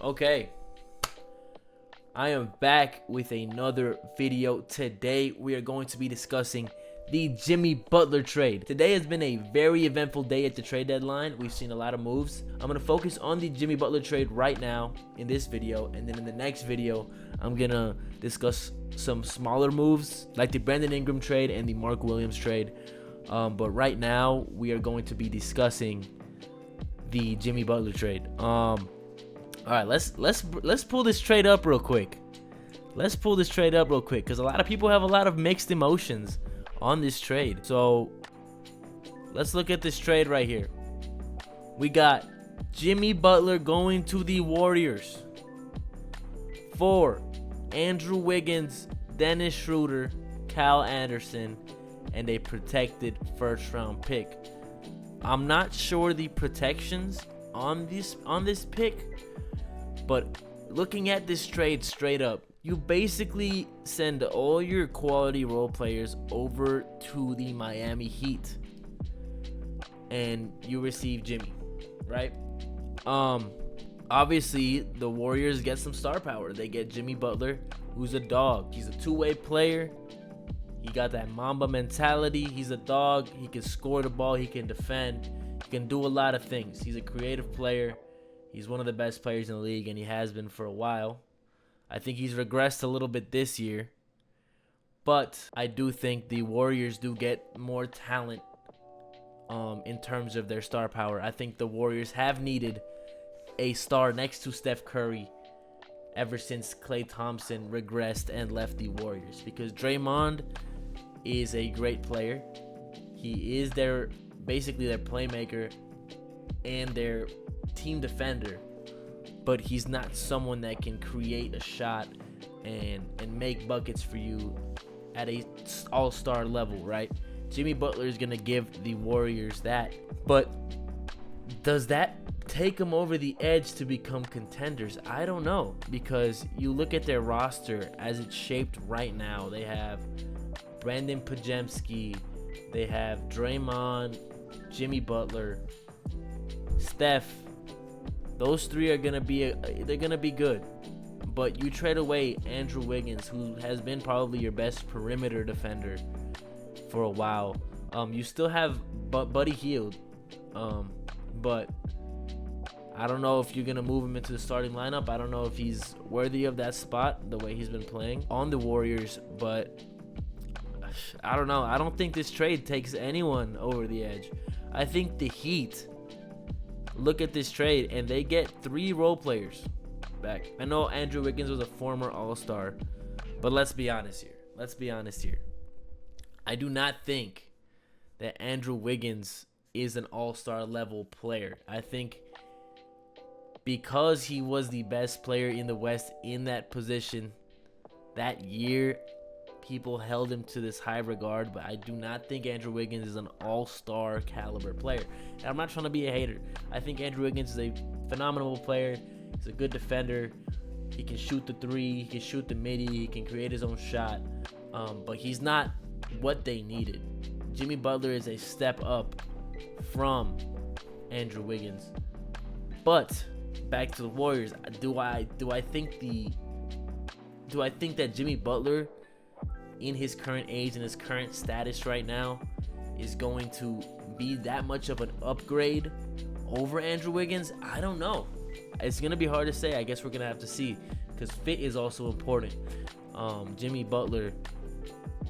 Okay, I am back with another video. Today we are going to be discussing the Jimmy Butler trade. Today has been a very eventful day at the trade deadline. We've seen a lot of moves. I'm going to focus on the Jimmy Butler trade right now in this video, and then in the next video I'm going to discuss some smaller moves like the Brandon Ingram trade and the Mark Williams trade. But right now we are going to be discussing the Jimmy Butler trade. All right, let's pull this trade up real quick. Let's pull this trade up real quick because a lot of people have a lot of mixed emotions on this trade. So let's look at this trade right here. We got Jimmy Butler going to the Warriors for Andrew Wiggins, Dennis Schroeder, Kyle Anderson, and a protected first-round pick. I'm not sure the protections on this pick. But looking at this trade straight up, you basically send all your quality role players over to the Miami Heat, and you receive Jimmy, right? Obviously the Warriors get some star power. They get Jimmy Butler, who's a dog. He's a two-way player. He got that Mamba mentality. He's a dog. He can score the ball. He can defend. He can do a lot of things. He's a creative player. He's one of the best players in the league, and he has been for a while. I think he's regressed a little bit this year. But I do think the Warriors do get more talent in terms of their star power. I think the Warriors have needed a star next to Steph Curry ever since Klay Thompson regressed and left the Warriors. Because Draymond is a great player. He is basically their playmaker and their team defender, but he's not someone that can create a shot and make buckets for you at a all-star level, right? Jimmy Butler is going to give the Warriors that, but does that take them over the edge to become contenders? I don't know, because you look at their roster as it's shaped right now. They have Brandon Pajemski, they have Draymond, Jimmy Butler, Steph. Those three are gonna be good, but you trade away Andrew Wiggins, who has been probably your best perimeter defender for a while. You still have Buddy Hield, but I don't know if you're gonna move him into the starting lineup. I don't know if he's worthy of that spot the way he's been playing on the Warriors, but I don't know. I don't think this trade takes anyone over the edge. I think the Heat look at this trade and they get 3 role players back. I know Andrew Wiggins was a former All-Star, but let's be honest here. I do not think that Andrew Wiggins is an All-Star level player. I think because he was the best player in the West in that position that year, people held him to this high regard, but I do not think Andrew Wiggins is an all-star caliber player. And I'm not trying to be a hater. I think Andrew Wiggins is a phenomenal player. He's a good defender. He can shoot the three. He can shoot the midi. He can create his own shot. But he's not what they needed. Jimmy Butler is a step up from Andrew Wiggins. But back to the Warriors. Do I think that Jimmy Butler, in his current age and his current status right now, is going to be that much of an upgrade over Andrew Wiggins? I don't know. It's going to be hard to say. I guess we're going to have to see, because fit is also important. Jimmy Butler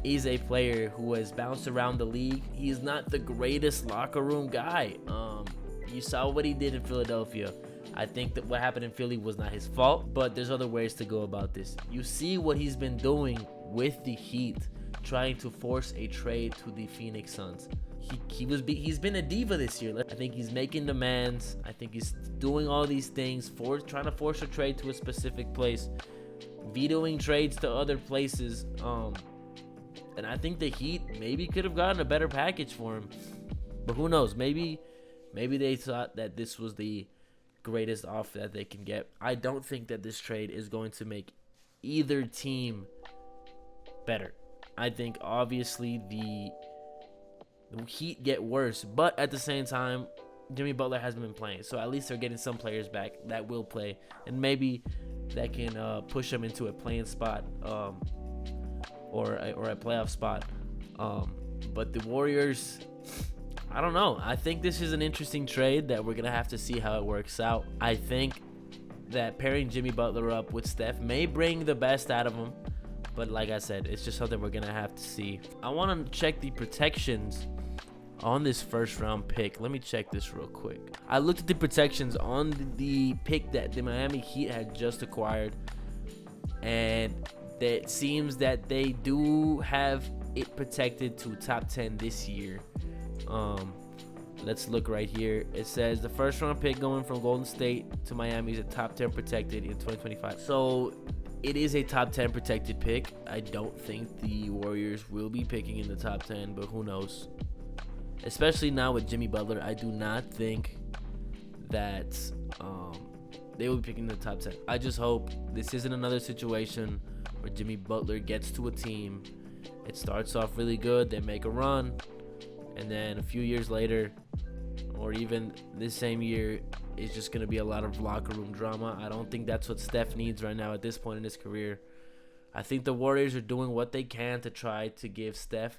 is a player who has bounced around the league. He is not the greatest locker room guy. You saw what he did in Philadelphia. I think that what happened in Philly was not his fault, but there's other ways to go about this. You see what he's been doing with the Heat, trying to force a trade to the Phoenix Suns. He's been a diva this year. I think he's making demands. I think he's doing all these things trying to force a trade to a specific place, vetoing trades to other places. And I think the Heat maybe could have gotten a better package for him, but who knows? Maybe they thought that this was the greatest offer that they can get. I don't think that this trade is going to make either team better. I think obviously the Heat get worse, but at the same time, Jimmy Butler hasn't been playing, so at least they're getting some players back that will play, and maybe that can push them into a playing spot, or a playoff spot. But the Warriors, I don't know. I think this is an interesting trade that we're gonna have to see how it works out. I think that pairing Jimmy Butler up with Steph may bring the best out of him, but like I said, it's just something we're gonna have to see. I want to check the protections on this first round pick. Let me check this real quick. I looked at the protections on the pick that the Miami Heat had just acquired, and it seems that they do have it protected to top 10 this year. Let's look right here. It says the first round pick going from Golden State to Miami is a top 10 protected in 2025. So it is a top 10 protected pick. I don't think the Warriors will be picking in the top 10, but who knows? Especially now with Jimmy Butler, I do not think that they will be picking in the top 10. I just hope this isn't another situation where Jimmy Butler gets to a team, it starts off really good, they make a run, and then a few years later, or even this same year, it's just going to be a lot of locker room drama. I don't think that's what Steph needs right now at this point in his career. I think the Warriors are doing what they can to try to give Steph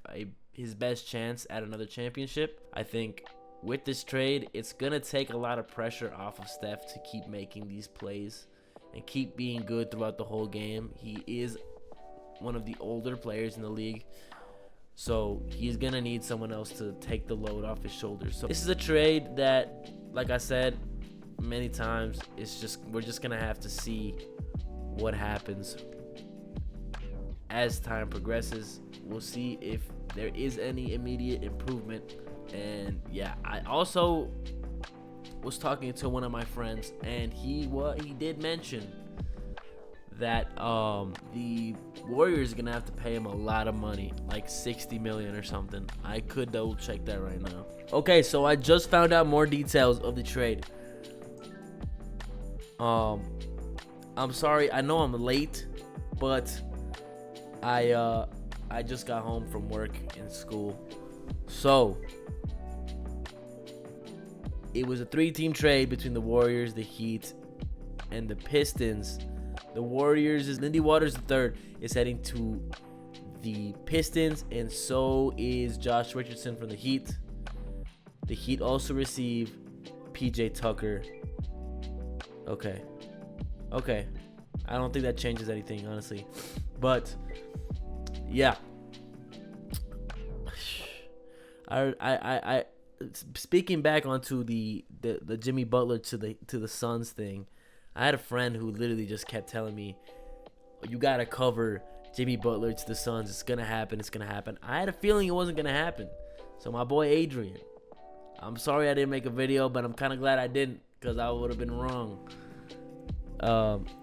his best chance at another championship. I think with this trade, it's going to take a lot of pressure off of Steph to keep making these plays and keep being good throughout the whole game. He is one of the older players in the league, so he's going to need someone else to take the load off his shoulders. So this is a trade that, like I said many times, we're just going to have to see what happens as time progresses. We'll see if there is any immediate improvement. And yeah, I also was talking to one of my friends, and he did mention that the Warriors are gonna have to pay him a lot of money, like $60 million or something. I could double check that right now. Okay, so I just found out more details of the trade. I'm sorry, I know I'm late, but I just got home from work and school. So it was a 3-team trade between the Warriors, the Heat, and the Pistons. The Warriors is Lindy Waters III is heading to the Pistons, and so is Josh Richardson from the Heat. The Heat also receive PJ Tucker. Okay. I don't think that changes anything, honestly. But yeah. I speaking back onto the Jimmy Butler to the Suns thing, I had a friend who literally just kept telling me, you gotta cover Jimmy Butler to the Suns. It's gonna happen. I had a feeling it wasn't gonna happen. So my boy Adrian, I'm sorry I didn't make a video, but I'm kind of glad I didn't, because I would have been wrong.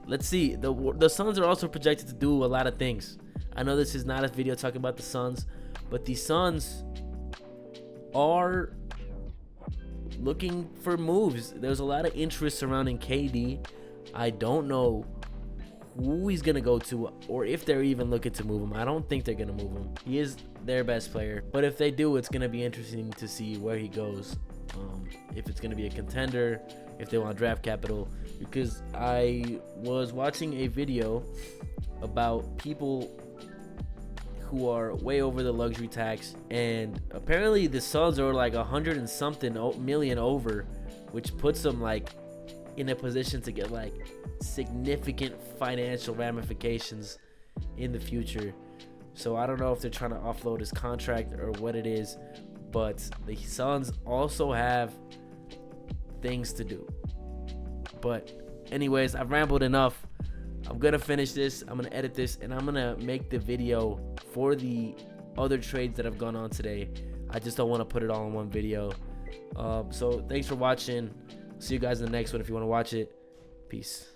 Let's see. The Suns are also projected to do a lot of things. I know this is not a video talking about the Suns, but the Suns are looking for moves. There's a lot of interest surrounding KD. I don't know who he's gonna go to, or if they're even looking to move him. I don't think they're gonna move him. He is their best player, but if they do, it's gonna be interesting to see where he goes. If it's gonna be a contender, if they want draft capital, because I was watching a video about people who are way over the luxury tax, and apparently the Suns are like 100 and something million over, which puts them like in a position to get like significant financial ramifications in the future. So I don't know if they're trying to offload his contract or what it is, but the Suns also have things to do. But anyways, I've rambled enough. I'm gonna finish this, I'm gonna edit this, and I'm gonna make the video for the other trades that have gone on today. I just don't want to put it all in one video. So thanks for watching. See you guys in the next one if you want to watch it. Peace.